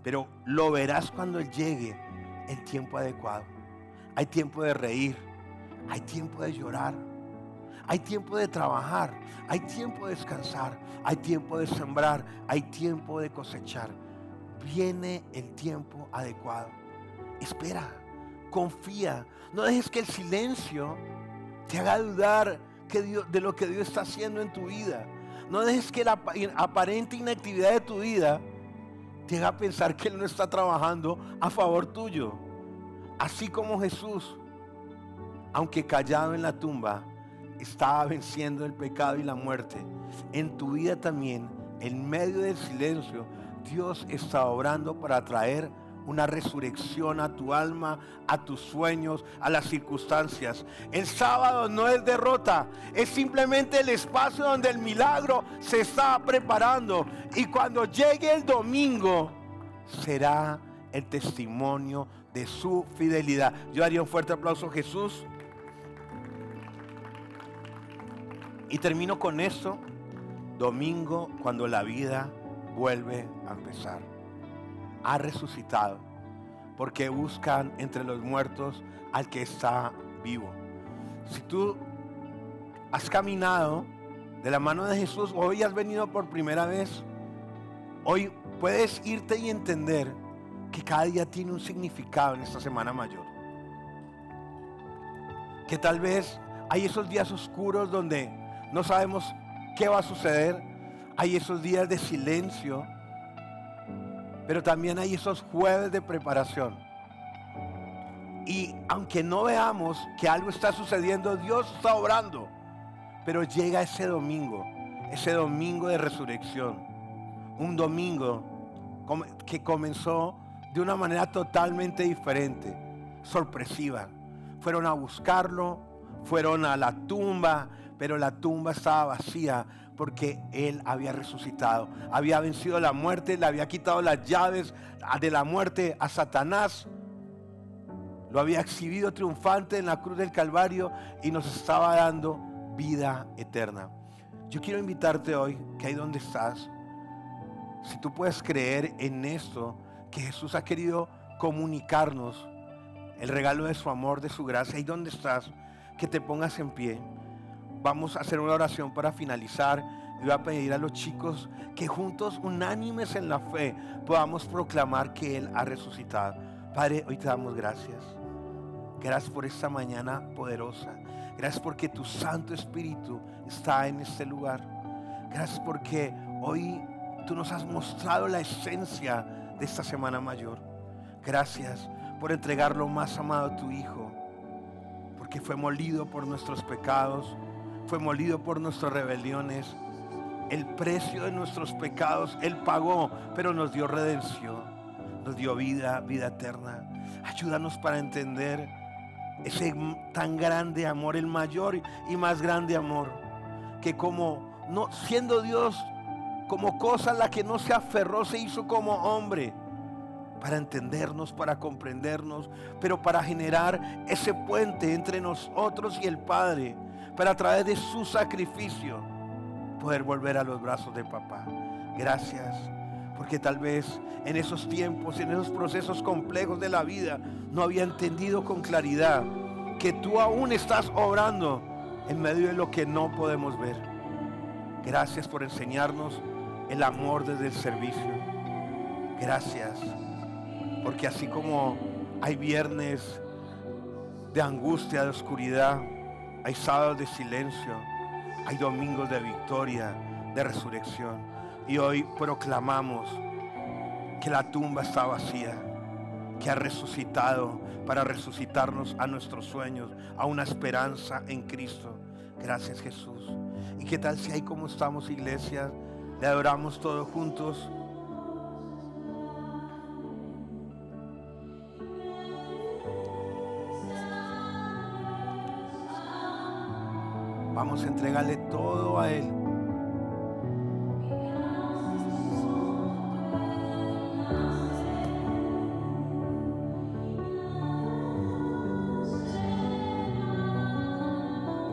pero lo verás cuando llegue el tiempo adecuado. Hay tiempo de reír, hay tiempo de llorar, hay tiempo de trabajar, hay tiempo de descansar, hay tiempo de sembrar, hay tiempo de cosechar. Viene el tiempo adecuado. Espera, confía, no dejes que el silencio te haga dudar de lo que Dios está haciendo en tu vida. No dejes que la aparente inactividad de tu vida te haga pensar que Él no está trabajando a favor tuyo. Así como Jesús, aunque callado en la tumba, estaba venciendo el pecado y la muerte, en tu vida también, en medio del silencio, Dios está obrando para traer una resurrección a tu alma, a tus sueños, a las circunstancias. El sábado no es derrota, es simplemente el espacio donde el milagro se está preparando. Y cuando llegue el domingo, será el testimonio de su fidelidad. Yo haría un fuerte aplauso a Jesús. Y termino con esto. Domingo, cuando la vida vuelve a empezar. Ha resucitado, porque buscan entre los muertos al que está vivo. Si tú has caminado de la mano de Jesús, hoy has venido por primera vez, hoy puedes irte y entender que cada día tiene un significado en esta semana mayor. Que tal vez hay esos días oscuros donde no sabemos qué va a suceder, hay esos días de silencio, pero también hay esos jueves de preparación. Y aunque no veamos que algo está sucediendo, Dios está obrando. Pero llega ese domingo de resurrección. Un domingo que comenzó de una manera totalmente diferente, sorpresiva. Fueron a buscarlo, fueron a la tumba, pero la tumba estaba vacía, porque Él había resucitado, había vencido la muerte, le había quitado las llaves de la muerte a Satanás, lo había exhibido triunfante en la cruz del Calvario y nos estaba dando vida eterna. Yo quiero invitarte hoy, que ahí donde estás, si tú puedes creer en esto, que Jesús ha querido comunicarnos el regalo de su amor, de su gracia, ahí donde estás, que te pongas en pie. Vamos a hacer una oración para finalizar y voy a pedir a los chicos que juntos, unánimes en la fe, podamos proclamar que Él ha resucitado. Padre, hoy te damos gracias. Gracias por esta mañana poderosa. Gracias porque tu Santo Espíritu está en este lugar. Gracias porque hoy tú nos has mostrado la esencia de esta semana mayor. Gracias por entregar lo más amado a tu Hijo, porque fue molido por nuestros pecados, fue molido por nuestras rebeliones. El precio de nuestros pecados Él pagó, pero nos dio redención, nos dio vida eterna. Ayúdanos para entender ese tan grande amor, el mayor y más grande amor, que como no siendo Dios, como cosa a la que no se aferró, se hizo como hombre, para entendernos, para comprendernos, pero para generar ese puente entre nosotros y el Padre, para a través de su sacrificio poder volver a los brazos de papá. Gracias, porque tal vez en esos tiempos, en esos procesos complejos de la vida, no había entendido con claridad que tú aún estás obrando en medio de lo que no podemos ver. Gracias por enseñarnos el amor desde el servicio. Gracias, porque así como hay viernes de angustia, de oscuridad, hay sábados de silencio, hay domingos de victoria, de resurrección. Y hoy proclamamos que la tumba está vacía, que ha resucitado para resucitarnos a nuestros sueños, a una esperanza en Cristo. Gracias, Jesús. ¿Y qué tal si ahí como estamos, iglesia, le adoramos todos juntos? Vamos a entregarle todo a Él.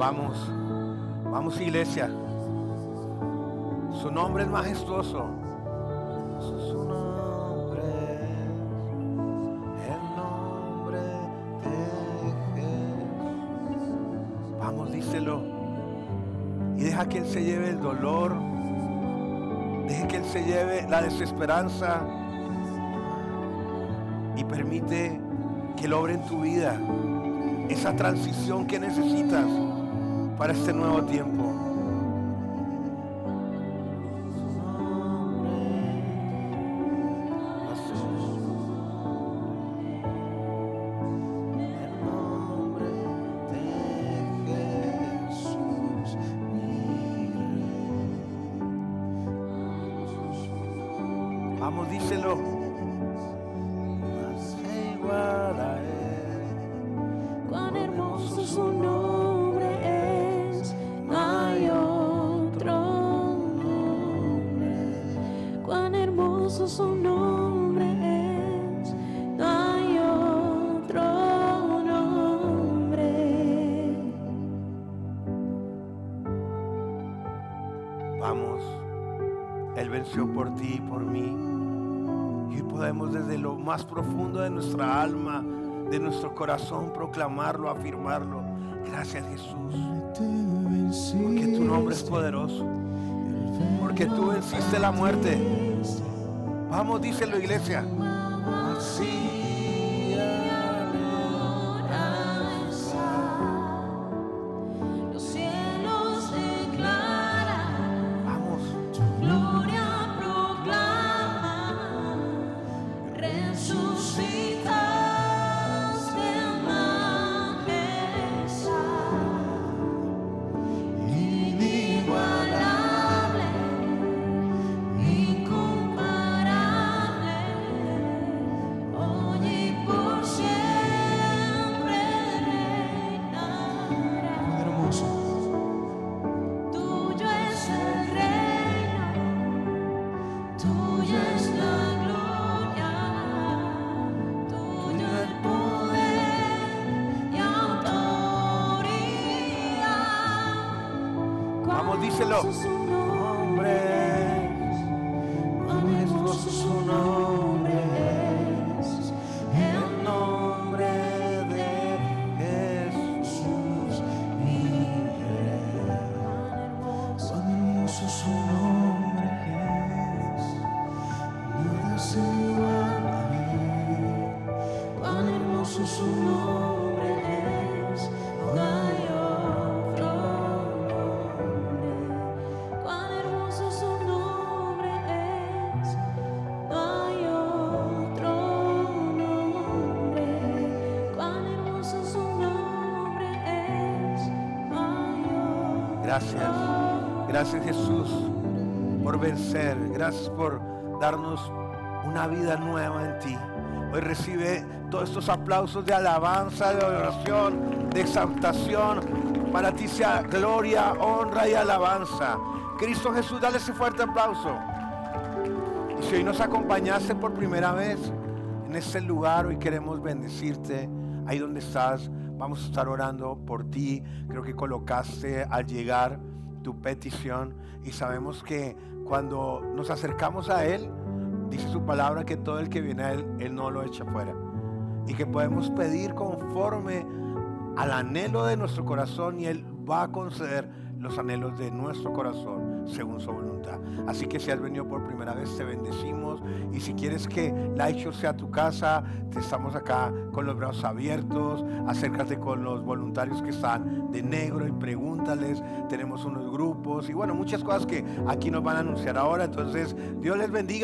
Vamos iglesia. Su nombre es majestuoso. Su nombre es el nombre de Jesús. Vamos, díselo. Y deja que Él se lleve el dolor. Deja que Él se lleve la desesperanza. Y permite que Él obre en tu vida esa transición que necesitas para este nuevo tiempo. Vamos, díselo. Igual a Él. Cuán hermoso su nombre es, no hay otro nombre. Cuán hermoso su nombre es, no hay otro nombre. Vamos, Él venció por ti y por mí. Y hoy podemos desde lo más profundo de nuestra alma, de nuestro corazón, proclamarlo, afirmarlo. Gracias, Jesús, porque tu nombre es poderoso, porque tú venciste la muerte. Vamos, díselo, iglesia. Así Los cielos declaran, vamos, gloria proclama, resucitaste en majestad, inigualable, incomparable, hoy y por siempre reinarás. Hermoso. Tuyo es el reino, tuya es la gloria, tuyo el poder y autoridad. vamos, díselo. Cuán hermoso su nombre es, cuán hermoso su nombre es, el nombre de Jesús, mi Rey. Cuán hermoso. Cuán hermoso su nombre es, nada se iguala a él. Cuán hermoso su nombre es, no hay otro nombre. Cuán hermoso su nombre es, no hay otro nombre. Cuán hermoso su nombre es, no hay otro. Gracias Jesús por vencer. Gracias por darnos una vida nueva en ti. Hoy recibe todos estos aplausos de alabanza, de adoración, de exaltación. Para ti sea gloria, honra y alabanza. Cristo Jesús, dale ese fuerte aplauso. Y si hoy nos acompañaste por primera vez en este lugar, hoy queremos bendecirte. Ahí donde estás, vamos a estar orando por ti. Creo que colocaste al llegar tu petición y sabemos que cuando nos acercamos a Él, dice su palabra que todo el que viene a Él, Él no lo echa fuera. Y que podemos pedir conforme al anhelo de nuestro corazón y Él va a conceder los anhelos de nuestro corazón según su voluntad. Así que si has venido por primera vez, te bendecimos. Y si quieres que Lightshore sea tu casa, te estamos acá con los brazos abiertos. Acércate con los voluntarios que están de negro y pregúntales. Tenemos unos grupos y bueno, muchas cosas que aquí nos van a anunciar ahora. Entonces, Dios les bendiga.